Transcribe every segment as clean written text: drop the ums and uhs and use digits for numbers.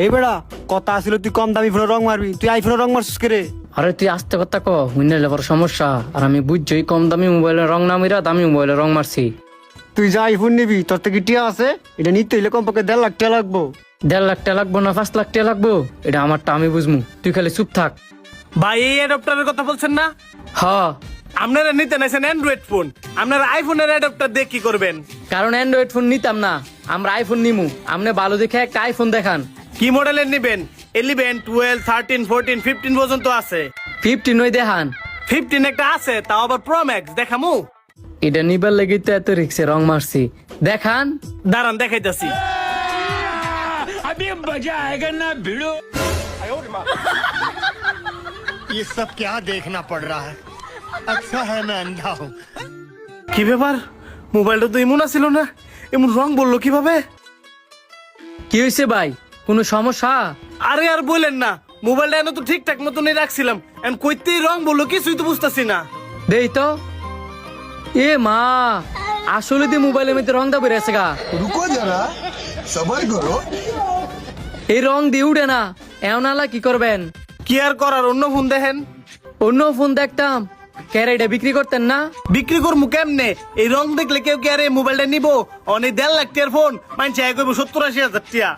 এই বেড়া কথা আসিল তুই কম দামি ফোনে রং মারবি, তুই আইফোনে রং মারছিস কে রে? আরে তুই আস্তে কথা ক, হুইনাইলে বড় সমস্যা। আর আমি বুঝছই কম দামি মোবাইলের রং না মিরা দামি মোবাইলের রং মারছি। তুই যা আইফোন নিবি তোর থেকে টিয়া আছে, এটা নিতে হইলে কমপক্ষে 1.5 লাখ টাকা লাগবো। 1.5 লাখ টাকা লাগবো না 5 লাখ টাকা লাগবো, এটা আমারটা আমি বুঝমু, তুই খালি চুপ থাক। ভাই এই অ্যাডাপ্টারের কথা বলছেন না? হ, আপনারা নিতে নাইছেন অ্যান্ড্রয়েড ফোন, আপনারা আইফোনের অ্যাডাপ্টার দিয়ে কি করবেন? কারণ অ্যান্ড্রয়েড ফোন নিতাম না, আমরা আইফোন নিমু। আপনি ভালো দেখে একটা আইফোন দেখান। কি মডেলের নিবেন? 11, 12, 13, 14, 15 পর্যন্ত আছে। 15 ওই দেখান। 15 একটা আছে, তাও আবার প্রো ম্যাক্স, দেখামু? এটা নিবার লেগে তো এত রিক্সে রং মারছি, দেখান। দাঁড়ান দেখাইতাছি। ये सब क्या देखना पड़ रहा है। अच्छा है मैं अंधा हूँ। কি ব্যাপার, মোবাইলটা তো এমন ছিল না, এমন রং বললো কিভাবে? কি হয়েছে ভাই, কোনো সমস্যা? আরে আর বলেন না, মোবাইলটা এনে তো ঠিকঠাক মতনই রাখছিলাম, এখন কইতেই রং বললো, কিছুই তো বুঝতেছি না। দেই তো। এ মা, আসলে দিয়ে মোবাইলের মধ্যে রং দাবি রয়েছে গা। रुको जरा सबर करो। এই রং দিয়ে উঠে না, এমন আলা কি করবেন? কি আর করার, অন্য ফোন দেখেন। অন্য ফোন দেখতাম, ক্যারে এটা বিক্রি করতেন না? বিক্রি করবো কেমনে? এই রং দেখলে কেউ কি আর এই মোবাইলটা নিবো? অনেক 1.5 লাখ টাকার ফোন, মানছে এক 70-80 হাজার টাকা।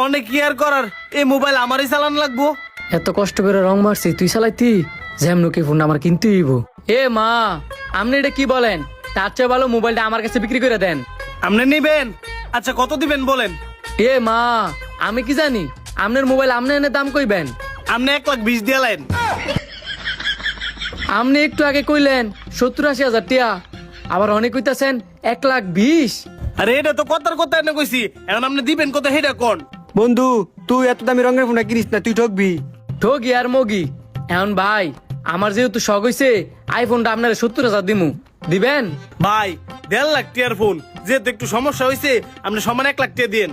অনেক কি আর করার, এই মোবাইল আমারই চালান লাগবো। এত কষ্ট করে রং মারছি, তুই চালাইতি? যেমন কি ফোন আমার কিনতে হইব। এ মা, আপনি এটা কি বলেন? তার চেয়ে ভালো মোবাইলটা আমার কাছে বিক্রি করে দেন। আপনি নিবেন? আচ্ছা কত দিবেন বলেন? এ মা, আমি কি জানি আপনার মোবাইল আপনি এনে দাম কইবেন? আপনি 1,20,000 দিয়ে লাইন। আপনি একটু আগে কইলেন 70-80 হাজার টিয়া, আবার অনেক কইতাছেন 1,20,000। আরে এটা তো কথার কথা এনে কইছি, এখন আপনি দিবেন কত হেটা কোন? বন্ধু তুই এত দামি রঙের ফোনটা কিনিস না, তুই ঠকবি। ঠগি আর মগি। এখন ভাই আমার যেহেতু শখ হইছে, আইফোনটা আপনার 70,000 দিমু, দিবেন? ভাই 1.5 লাখ টাকার ফোন, যেহেতু একটু সমস্যা হয়েছে, আপনি সমান 1 লাখ টাকা দিয়েন।